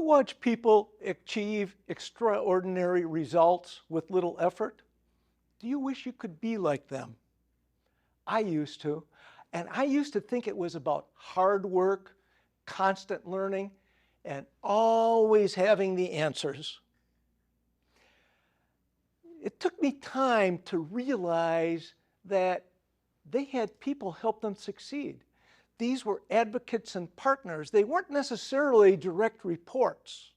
watch people achieve extraordinary results with little effort? Do you wish you could be like them? I used to. And I used to think it was about hard work, constant learning, and always having the answers. It took me time to realize that they had people help them succeed. These were advocates and partners. They weren't necessarily direct reports.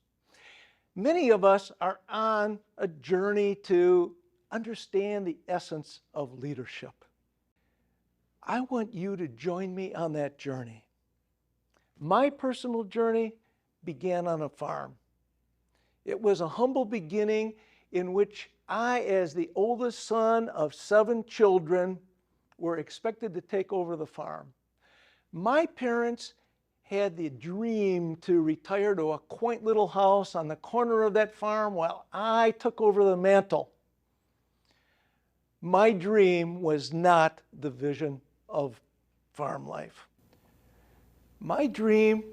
Many of us are on a journey to understand the essence of leadership. I want you to join me on that journey. My personal journey began on a farm. It was a humble beginning in which I, as the oldest son of 7 children, were expected to take over the farm. My parents had the dream to retire to a quaint little house on the corner of that farm while I took over the mantle. My dream was not the vision of farm life. My dream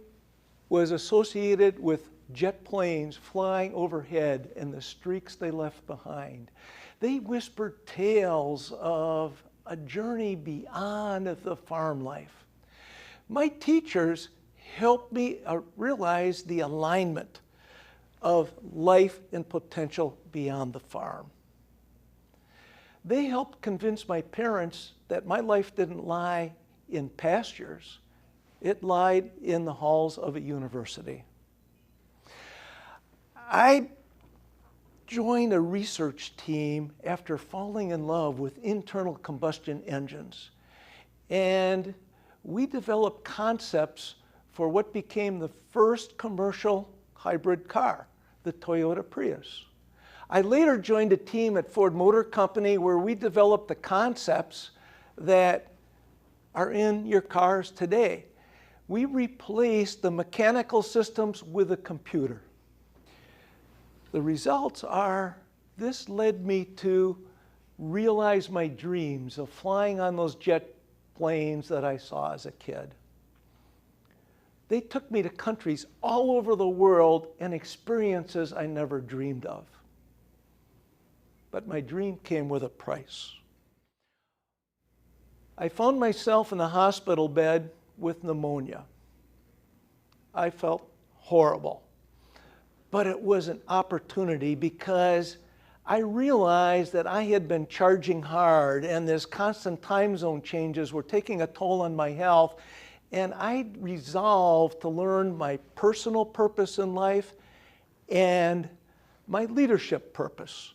was associated with jet planes flying overhead and the streaks they left behind. They whispered tales of a journey beyond the farm life. My teachers helped me realize the alignment of life and potential beyond the farm. They helped convince my parents that my life didn't lie in pastures. It lied in the halls of a university. I joined a research team after falling in love with internal combustion engines. And we developed concepts for what became the first commercial hybrid car, the Toyota Prius. I later joined a team at Ford Motor Company where we developed the concepts that are in your cars today. We replaced the mechanical systems with a computer. The results are, this led me to realize my dreams of flying on those jet planes that I saw as a kid. They took me to countries all over the world and experiences I never dreamed of. But my dream came with a price. I found myself in the hospital bed with pneumonia. I felt horrible. But it was an opportunity because I realized that I had been charging hard and this constant time zone changes were taking a toll on my health. And I resolved to learn my personal purpose in life and my leadership purpose.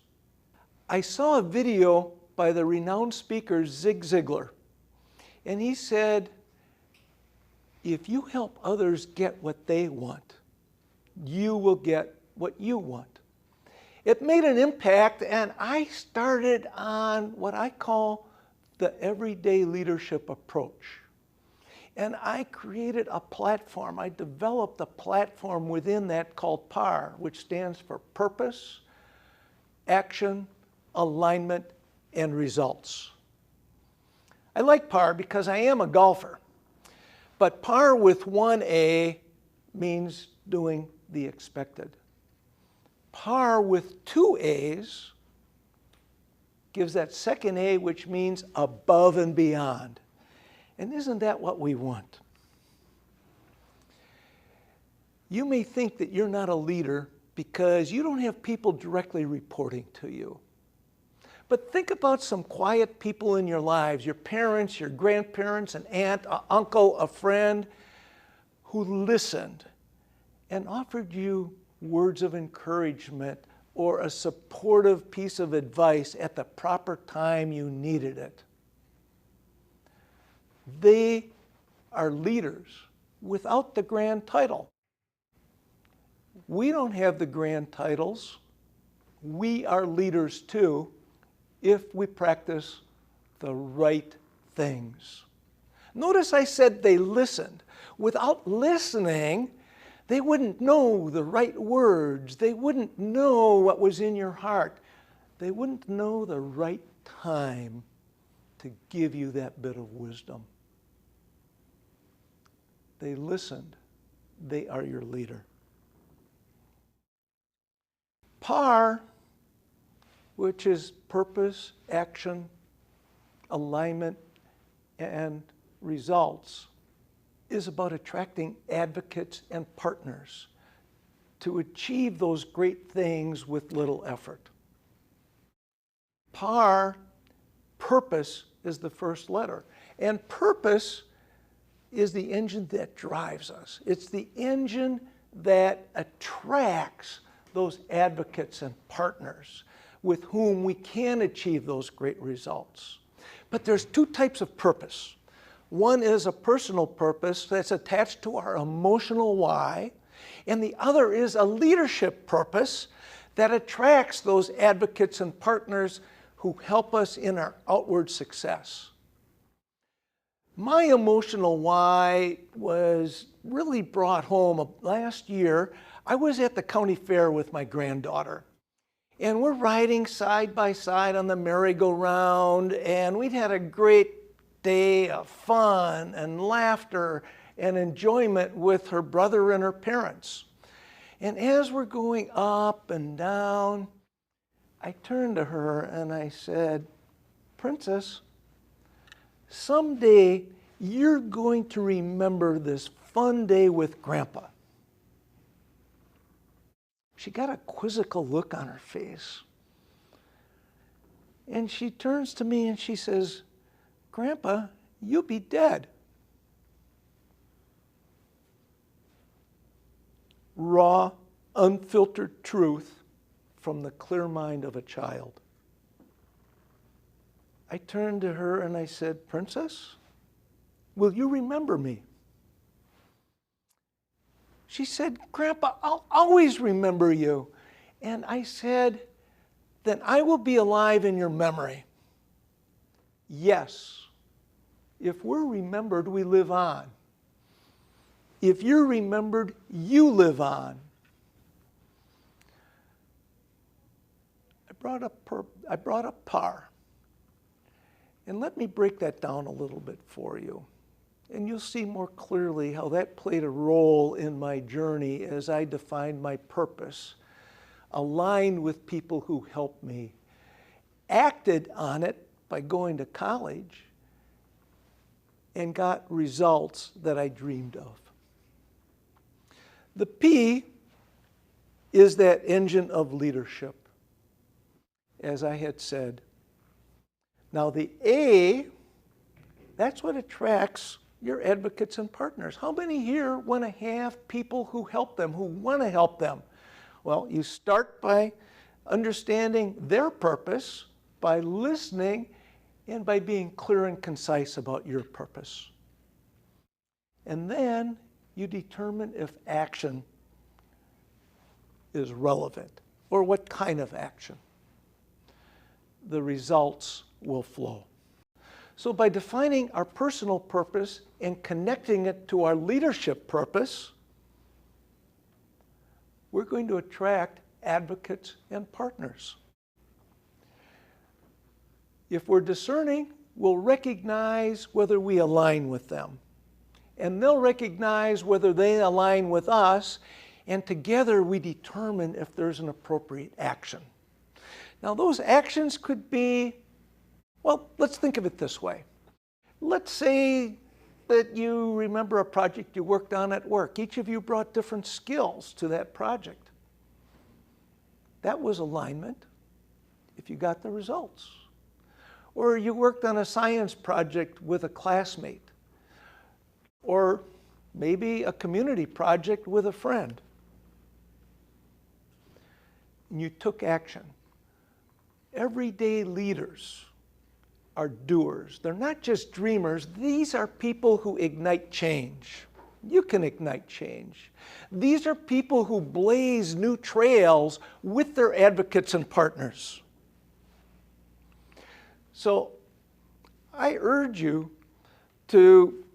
I saw a video by the renowned speaker Zig Ziglar. And he said, if you help others get what they want, you will get what you want. It made an impact, and I started on what I call the everyday leadership approach. And I created a platform. I developed a platform within that called PAR, which stands for Purpose, Action, Alignment, and Results. I like PAR because I am a golfer. But PAR with one A means doing the expected. PAR with 2 A's gives that second A, which means above and beyond. And isn't that what we want? You may think that you're not a leader because you don't have people directly reporting to you. But think about some quiet people in your lives, your parents, your grandparents, an aunt, an uncle, a friend, who listened and offered you words of encouragement or a supportive piece of advice at the proper time you needed it. They are leaders without the grand title. We don't have the grand titles. We are leaders too if we practice the right things. Notice I said they listened. Without listening, they wouldn't know the right words. They wouldn't know what was in your heart. They wouldn't know the right time to give you that bit of wisdom. They listened. They are your leader. PAR, which is purpose, action, alignment, and results, is about attracting advocates and partners to achieve those great things with little effort. PAR, purpose, is the first letter. And purpose is the engine that drives us. It's the engine that attracts those advocates and partners with whom we can achieve those great results. But there's two types of purpose. One is a personal purpose that's attached to our emotional why, and the other is a leadership purpose that attracts those advocates and partners who help us in our outward success. My emotional why was really brought home last year. I was at the county fair with my granddaughter, and we're riding side by side on the merry-go-round, and we'd had a great day of fun and laughter and enjoyment with her brother and her parents. And as we're going up and down, I turned to her and I said, "Princess, someday you're going to remember this fun day with Grandpa." She got a quizzical look on her face. And she turns to me and she says, "Grandpa, you'll be dead." Raw, unfiltered truth from the clear mind of a child. I turned to her and I said, "Princess, will you remember me?" She said, "Grandpa, I'll always remember you." And I said, "Then I will be alive in your memory." Yes, if we're remembered, we live on. If you're remembered, you live on. I brought up PAR. And let me break that down a little bit for you. And you'll see more clearly how that played a role in my journey as I defined my purpose, aligned with people who helped me, acted on it by going to college, and got results that I dreamed of. The P is that engine of leadership, as I had said. Now the A, that's what attracts your advocates and partners. How many here want to have people who help them, who want to help them? Well, you start by understanding their purpose, by listening, and by being clear and concise about your purpose. And then you determine if action is relevant, or what kind of action. The results will flow. So by defining our personal purpose and connecting it to our leadership purpose, we're going to attract advocates and partners. If we're discerning, we'll recognize whether we align with them. And they'll recognize whether they align with us, and together we determine if there's an appropriate action. Now those actions could be, well, let's think of it this way. Let's say that you remember a project you worked on at work. Each of you brought different skills to that project. That was alignment if you got the results. Or you worked on a science project with a classmate. Or maybe a community project with a friend. And you took action. Everyday leaders are doers. They're not just dreamers. These are people who ignite change. You can ignite change. These are people who blaze new trails with their advocates and partners. So I urge you to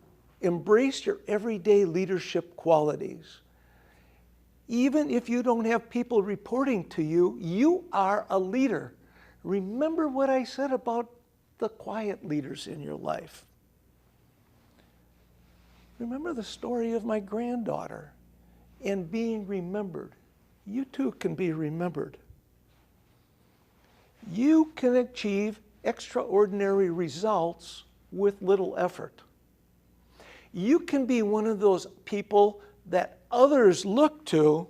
embrace your everyday leadership qualities. Even if you don't have people reporting to you, you are a leader. Remember what I said about the quiet leaders in your life. Remember the story of my granddaughter and being remembered. You too can be remembered. You can achieve extraordinary results with little effort. You can be one of those people that others look to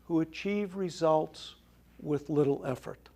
who achieve results with little effort.